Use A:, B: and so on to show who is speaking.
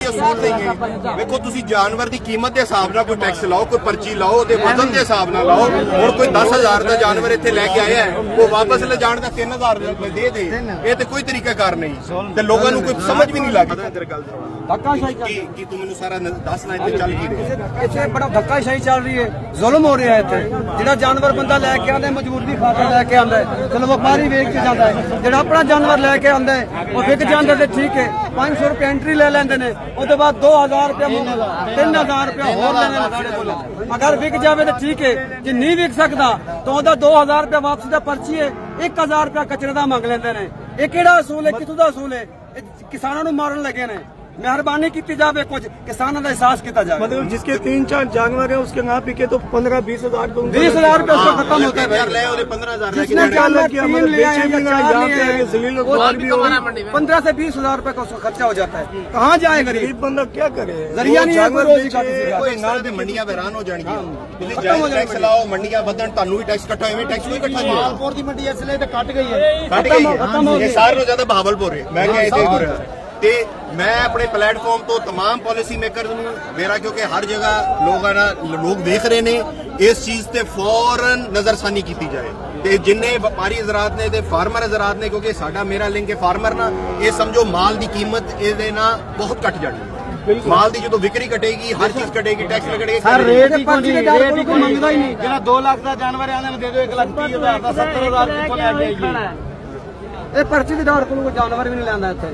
A: ਦੇ ਅਸੂਲ ਨਹੀਂ ਹੈ। ਵੇਖੋ ਤੁਸੀਂ ਜਾਨਵਰ ਦੀ ਕੀਮਤ ਦੇ ਹਿਸਾਬ ਨਾਲ ਕੋਈ ਟੈਕਸ ਲਾਓ, ਕੋਈ ਪਰਚੀ ਲਾਓ, ਉਹਦੇ ਵਜ਼ਨ ਦੇ ਹਿਸਾਬ ਨਾਲ ਲਾਓ। ਹੁਣ ਕੋਈ 10,000 ਦਾ ਜਾਨਵਰ ਇੱਥੇ ਲੈ ਕੇ ਆਇਆ ਹੈ, ਉਹ ਵਾਪਸ ਲਿਜਾਣ ਦਾ 3,000 ਦੇ ਦੇ, ਇਹ ਤੇ ਕੋਈ ਤਰੀਕਾਕਾਰ ਨਹੀਂ ਤੇ ਲੋਕਾਂ ਨੂੰ ਕੋਈ ਸਮਝ ਵੀ ਨਹੀਂ ਲੱਗਦਾ। ਕੀ ਤੂੰ ਮੈਨੂੰ ਸਾਰਾ ਦੱਸਣਾ ਇੱਥੇ ਚੱਲ ਕੀ ਰਿਹਾ?
B: ਇੱਥੇ ਬੜਾ ਧੱਕਾਸ਼ਾਹੀ ਚੱਲ ਰਹੀ ਹੈ, ਜ਼ੁਲਮ ਹੋ ਰਿਹਾ ਹੈ ਇੱਥੇ। ਜਿਹੜਾ ਜਾਨਵਰ ਬੰਦਾ ਲੈ ਕੇ ਆਉਂਦਾ ਮਜਬੂਰ ਦੀ ਖਾਤਰ ਲੈ ਕੇ ਆਉਂਦਾ ਹੈ, ਚਲੋ ਵਪਾਰੀ ਵੇਚ ਕੇ ਜਾਂਦਾ ਹੈ। ਜਿਹੜਾ ਆਪਣਾ ਜਾਨਵਰ ਲੈ ਕੇ ਆਉਂਦਾ ਹੈ ਉਹ ਵਿਕ ਜਾਂਦਾ ਤੇ ਠੀਕ ਹੈ, 500 ਰੁਪਏ ਐਂਟਰੀ ਲੈ ਲੈਂਦੇ ਨੇ, ਉਹਦੇ ਬਾਅਦ 2,000 ਰੁਪਏ 3,000 ਰੁਪਏ ਹੋਰ ਲੈਣੇ ਨੇ ਸਾਡੇ ਕੋਲ। ਅਗਰ ਵਿਕ ਜਾਵੇ ਤਾਂ ਠੀਕ ਹੈ, ਜੇ ਨਹੀਂ ਵਿਕ ਸਕਦਾ ਤਾਂ ਉਹਦਾ 2,000 ਰੁਪਏ ਵਾਪਸੀ ਦਾ ਪਰਚੀ ਹੈ, 1,000 ਰੁਪਏ ਕਚਰੇ ਦਾ ਮੰਗ ਲੈਂਦੇ ਨੇ। ਇਹ ਕਿਹੜਾ ਅਸੂਲ ਹੈ, ਕਿੱਥੋਂ ਦਾ ਅਸੂਲ ਹੈ? ਕਿਸਾਨਾਂ ਨੂੰ ਮਾਰਨ ਲੱਗੇ ਨੇ। मेहरबानी की जाए, कुछ किसानों का एहसास किया जाए।
C: मतलब जिसके 3-4 जानवर है उसके ना बिके तो 15-20 हजार
B: 20,000 रुपए उसका खत्म होता है। 15 से 20,000 रुपए का उसका खर्चा हो जाता है। कहाँ जाए गरीब
C: बंदा, क्या करे?
B: जरिया नहीं है।
A: ਮੰਡੀਆਂ ਵੈਰਾਨ ਹੋ ਜਾਣਗੀਆਂ, ਤੁਸੀਂ ਜਾਇਜ਼ ਟੈਕਸ ਲਾਓ, ਮੰਡੀਆਂ ਵਧਣ, ਤੁਹਾਨੂੰ ਵੀ ਟੈਕਸ ਇਕੱਠਾ ਐਵੇਂ ਟੈਕਸ ਕੋਈ ਇਕੱਠਾ ਨਹੀਂ।
B: ਮਾਲਪੁਰ ਦੀ ਮੰਡੀ ਇਸ ਲਈ ਤੇ ਕੱਟ ਗਈ ਹੈ,
A: ਕੱਟ ਗਈ ਹੈ। ਇਹ ਸਾਰਿਆਂ ਤੋਂ ਜ਼ਿਆਦਾ ਬਹਾਵਲਪੁਰ ਹੈ। ਮੈਂ ਕਿਹਾ ਇਹਦੇ ਤੇ ਮੈਂ ਆਪਣੇ ਪਲੇਟਫਾਰਮ ਤੋਂ तमाम ਪੋਲਿਸੀ ਮੇਕਰਸ ਨੂੰ ਮੇਰਾ, ਕਿਉਂਕਿ ਹਰ ਜਗ੍ਹਾ ਲੋਕ ਦੇਖ ਰਹੇ ਨੇ, ਇਸ ਚੀਜ਼ ਤੇ ਫੌਰਨ ਨਜ਼ਰਸਾਨੀ ਕੀਤੀ ਜਾਏ ਤੇ ਜਿੰਨੇ ਵਪਾਰੀ ਹਜ਼ਰਾਤ ਨੇ ਤੇ ਫਾਰਮਰ ਹਜ਼ਰਾਤ ਨੇ, ਕਿਉਂਕਿ ਸਾਡਾ ਮੇਰਾ ਲਿੰਕ ਹੈ ਫਾਰਮਰ ਨਾਲ, ਇਹ ਸਮਝੋ ਮਾਲ ਦੀ ਕੀਮਤ ਇਹਦੇ ਨਾਲ ਬਹੁਤ ਘਟ ਜਾਣੀ ਹੈ। ਮਾਲ ਦੀ ਜਦੋਂ ਵਿਕਰੀ ਘਟੇਗੀ, ਹਰ ਚੀਜ਼ ਘਟੇਗੀ, ਟੈਕਸ ਲੱਗੇਗਾ।
B: ਸਰ ਰੇਟ ਹੀ ਕੋਈ ਮੰਗਦਾ ਹੀ ਨਹੀਂ। ਜਿਹੜਾ 2 ਲੱਖ ਦਾ ਜਾਨਵਰ ਆਂਦੇ ਨੇ ਦੇ ਦਿਓ 1,30,000 ਦਾ, 70,000 ਕਿੱਥੋਂ ਲੈ ਕੇ ਆਈਏ? ਇਹ ਪਰਚੀ ਦੀ ਡਾੜ ਕੋਲ ਕੋਈ ਜਾਨਵਰ ਵੀ ਨਹੀਂ ਲੈਂਦਾ ਇੱਥੇ।